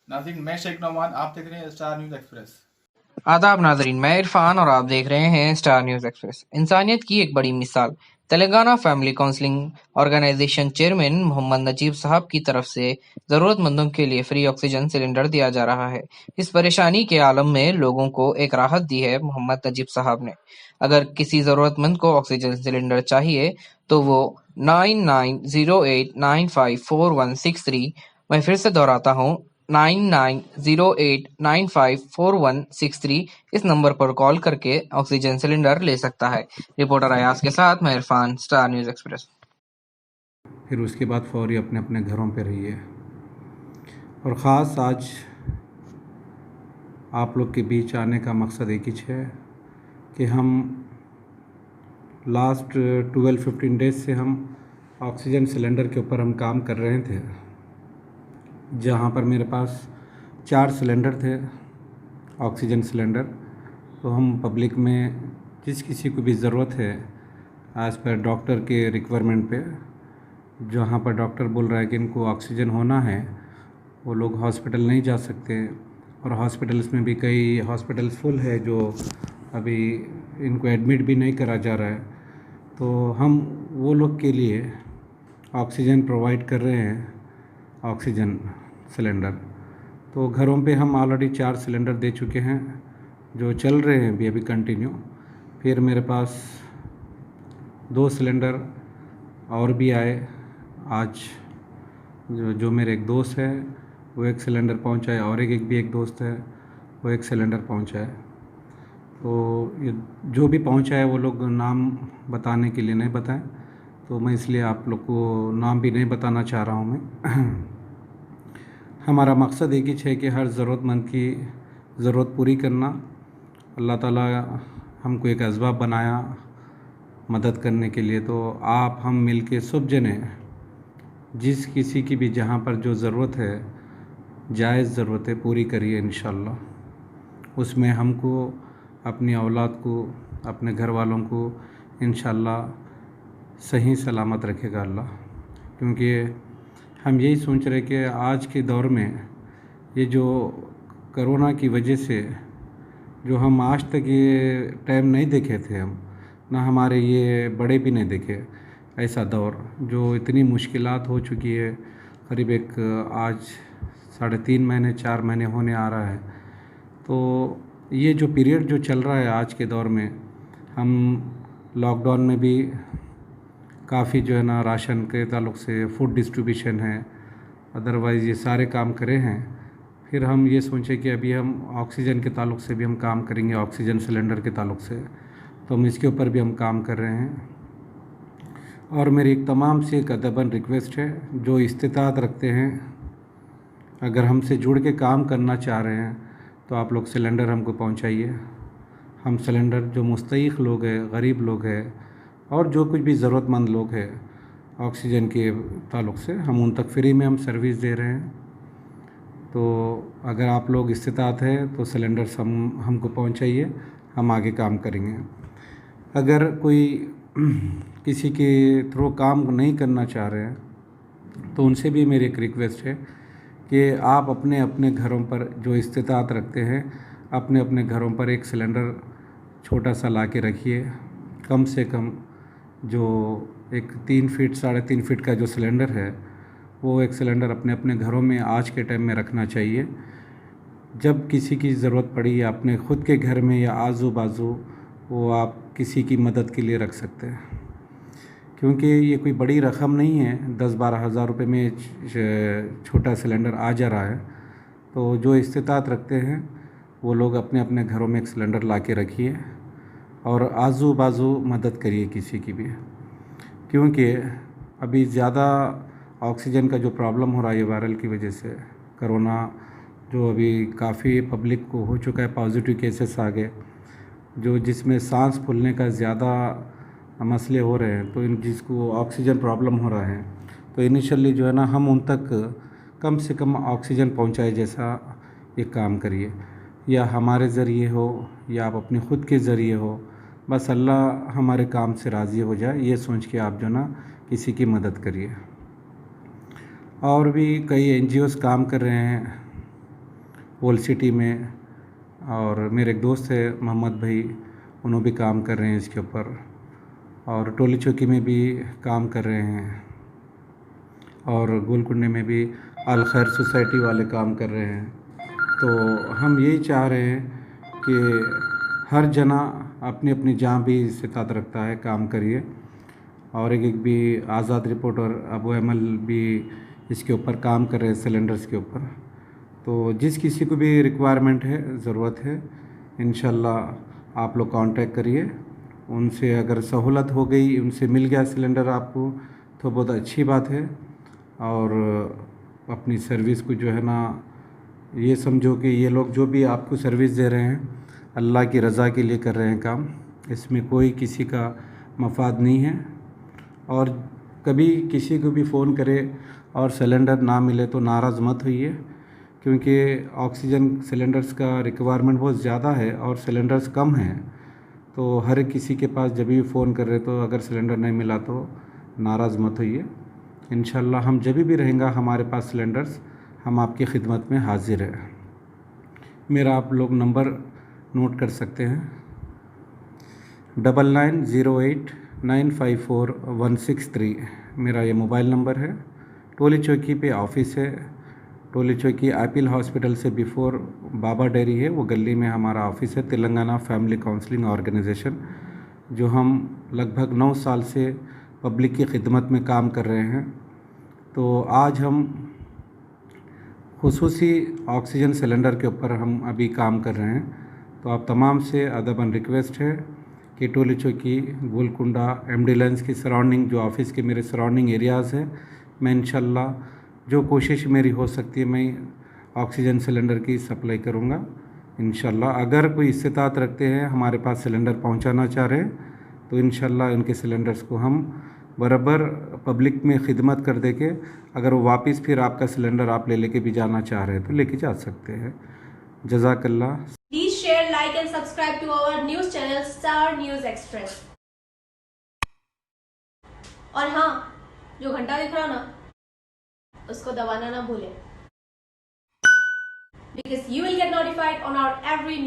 नाज़रीन, मैं शेख नौमान, आप देख रहे हैं स्टार न्यूज़ एक्सप्रेस। आदाब नाजरीन, मैं इरफान और आप देख रहे हैं स्टार न्यूज एक्सप्रेस। इंसानियत की एक बड़ी मिसाल। Telangana family counselling organisation chairman Mohammed Najeeb sahab की तरफ से जरूरतमंदों के लिए फ्री ऑक्सीजन सिलेंडर दिया जा रहा है। इस परेशानी के आलम में लोगों को एक राहत दी है मोहम्मद नजीब साहब ने। अगर किसी जरूरतमंद को ऑक्सीजन सिलेंडर चाहिए तो वो 9908954163, मैं फिर से दोहराता हूँ, 9908954163 इस नंबर पर कॉल करके ऑक्सीजन सिलेंडर ले सकता है। रिपोर्टर अयाज के साथ मैं इरफान, स्टार न्यूज एक्सप्रेस। फिर उसके बाद फौरी अपने अपने घरों पे रहिए। और ख़ास आज आप लोग के बीच आने का मकसद एक ही है कि हम लास्ट 12-15 डेज से हम ऑक्सीजन सिलेंडर के ऊपर हम काम कर रहे थे, जहाँ पर मेरे पास 4 सिलेंडर थे ऑक्सीजन सिलेंडर। तो हम पब्लिक में जिस किसी को भी ज़रूरत है एज़ पर डॉक्टर के रिक्वायरमेंट पे, जहाँ पर डॉक्टर बोल रहा है कि इनको ऑक्सीजन होना है, वो लोग हॉस्पिटल नहीं जा सकते। और हॉस्पिटल्स में भी कई हॉस्पिटल्स फुल है, जो अभी इनको एडमिट भी नहीं करा जा रहा है। तो हम वो लोग के लिए ऑक्सीजन प्रोवाइड कर रहे हैं, ऑक्सीजन सिलेंडर। तो घरों पे हम ऑलरेडी 4 सिलेंडर दे चुके हैं, जो चल रहे हैं अभी कंटिन्यू। फिर मेरे पास 2 सिलेंडर और भी आए आज। जो मेरे एक दोस्त है वो एक सिलेंडर पहुंचाए, और एक दोस्त है वो एक सिलेंडर पहुंचाए। तो ये जो भी पहुंचाए वो लोग नाम बताने के लिए नहीं बताएं, तो मैं इसलिए आप लोग को नाम भी नहीं बताना चाह रहा हूं मैं। हमारा मकसद एक ही है कि हर ज़रूरतमंद की ज़रूरत पूरी करना। अल्लाह ताला हमको एक असबाब बनाया मदद करने के लिए, तो आप हम मिल के सब जने जिस किसी की भी जहाँ पर जो ज़रूरत है, जायज़ ज़रूरत है, पूरी करिए इंशाअल्लाह। उसमें हमको, अपनी औलाद को, अपने घर वालों को इंशाअल्लाह सही सलामत रखेगा अल्लाह। क्योंकि हम यही सोच रहे कि आज के दौर में ये जो कोरोना की वजह से जो हम आज तक ये टाइम नहीं देखे थे, हम ना हमारे ये बड़े भी नहीं देखे ऐसा दौर, जो इतनी मुश्किलात हो चुकी है। करीब एक आज 3.5 महीने 4 महीने होने आ रहा है। तो ये जो पीरियड जो चल रहा है आज के दौर में, हम लॉकडाउन में भी काफ़ी जो है ना राशन के ताल्लुक़ से फूड डिस्ट्रीब्यूशन है, अदरवाइज़ ये सारे काम करे हैं। फिर हम ये सोचे कि अभी हम ऑक्सीजन के ताल्लुक़ से भी हम काम करेंगे, ऑक्सीजन सिलेंडर के ताल्लुक़ से, तो हम इसके ऊपर भी हम काम कर रहे हैं। और मेरी एक तमाम से एक अदबन रिक्वेस्ट है, जो इस्तिताअत रखते हैं, अगर हमसे जुड़ के काम करना चाह रहे हैं तो आप लोग सिलेंडर हमको पहुंचाइए। हम सिलेंडर जो मुस्तहिक़ लोग हैं, गरीब लोग हैं, और जो कुछ भी ज़रूरतमंद लोग हैं ऑक्सीजन के ताल्लुक़ से, हम उन तक फ्री में हम सर्विस दे रहे हैं। तो अगर आप लोग इस्तिताअत है तो सिलेंडर हमको पहुंचाइए, हम आगे काम करेंगे। अगर कोई किसी के थ्रू काम नहीं करना चाह रहे हैं तो उनसे भी मेरी एक रिक्वेस्ट है कि आप अपने अपने घरों पर जो इस्तिताअत रखते हैं, अपने अपने घरों पर एक सिलेंडर छोटा सा ला के रखिए। कम से कम जो एक 3 फीट 3.5 फीट का जो सिलेंडर है, वो एक सिलेंडर अपने अपने घरों में आज के टाइम में रखना चाहिए। जब किसी की ज़रूरत पड़ी, या अपने ख़ुद के घर में या आजू बाजू, वो आप किसी की मदद के लिए रख सकते हैं। क्योंकि ये कोई बड़ी रकम नहीं है, 10-12 हज़ार रुपये में छोटा सिलेंडर आ जा रहा है। तो जो इस्तिताअत रखते हैं वो लोग अपने अपने घरों में एक सिलेंडर ला के रखिए, और आजू बाजू मदद करिए किसी की भी। क्योंकि अभी ज़्यादा ऑक्सीजन का जो प्रॉब्लम हो रहा है, ये वायरल की वजह से, कोरोना जो अभी काफ़ी पब्लिक को हो चुका है, पॉजिटिव केसेस आ गए, जो जिसमें सांस फूलने का ज़्यादा मसले हो रहे हैं, तो जिसको ऑक्सीजन प्रॉब्लम हो रहा है, तो इनिशियली जो है ना, हम उन तक कम से कम ऑक्सीजन पहुंचाए जैसा एक काम करिए, या हमारे ज़रिए हो या आप अपने ख़ुद के ज़रिए हो, बस अल्लाह हमारे काम से राज़ी हो जाए, ये सोच के आप जो ना किसी की मदद करिए। और भी कई NGOs काम कर रहे हैं, ओल्ड सिटी में, और मेरे एक दोस्त है मोहम्मद भाई, उन्होंने भी काम कर रहे हैं इसके ऊपर, और टोली चौकी में भी काम कर रहे हैं, और गोलकुंडे में भी अल खैर सोसाइटी वाले काम कर रहे हैं। तो हम यही चाह रहे हैं कि हर जना अपनी अपनी जहाँ भी इस्तात रखता है काम करिए, और एक भी आज़ाद रिपोर्टर अबू अमल भी इसके ऊपर काम कर रहे हैं सिलेंडर्स के ऊपर। तो जिस किसी को भी रिक्वायरमेंट है, ज़रूरत है, इंशाल्लाह आप लोग कांटेक्ट करिए उनसे। अगर सहूलत हो गई, उनसे मिल गया सिलेंडर आपको, तो बहुत अच्छी बात है। और अपनी सर्विस को जो है ना, ये समझो कि ये लोग जो भी आपको सर्विस दे रहे हैं, अल्लाह की रज़ा के लिए कर रहे हैं काम, इसमें कोई किसी का मफाद नहीं है। और कभी किसी को भी फ़ोन करे और सिलेंडर ना मिले तो नाराज़ मत होइए, क्योंकि ऑक्सीजन सिलेंडर्स का रिक्वायरमेंट बहुत ज़्यादा है और सिलेंडर्स कम हैं। तो हर किसी के पास जब भी फ़ोन कर रहे तो अगर सिलेंडर नहीं मिला तो नाराज़ मत होइए। इंशाल्लाह हम जब भी रहेंगे हमारे पास सिलेंडर्स, हम आपकी खिदमत में हाजिर है। मेरा आप लोग नंबर नोट कर सकते हैं, 9908954163 मेरा ये मोबाइल नंबर है। टोली चौकी पे ऑफ़िस है। टोली चौकी आईपीएल हॉस्पिटल से बिफोर बाबा डेयरी है, वो गली में हमारा ऑफ़िस है। तेलंगाना फैमिली काउंसलिंग ऑर्गेनाइजेशन, जो हम लगभग 9 साल से पब्लिक की खिदमत में काम कर रहे हैं। तो आज हम खुसूसी ऑक्सीजन सिलेंडर के ऊपर हम अभी काम कर रहे हैं। तो आप तमाम से अदबन रिक्वेस्ट है कि टोली चौकी, गोलकुंडा, एमडी लाइन्स की सराउंडिंग, जो ऑफ़िस के मेरे सराउंडिंग एरियाज़ है, मैं इंशाल्लाह जो कोशिश मेरी हो सकती है मैं ऑक्सीजन सिलेंडर की सप्लाई करूँगा इंशाल्लाह। अगर कोई इस्तात रखते हैं हमारे पास सिलेंडर पहुँचाना चाह रहे हैं, तो इंशाल्लाह उनके सिलेंडर्स को हम बराबर पब्लिक में खिदमत कर देंगे। अगर वो वापस फिर आपका सिलेंडर आप लेके भी जाना चाह रहे हैं तो लेके जा सकते हैं। जज़ाकल्लाह। Please share, like and subscribe to our news channel Star News Express. और हाँ, जो घंटा दिख रहा ना, उसको दबाना ना भूलें, because you will get notified on our every news.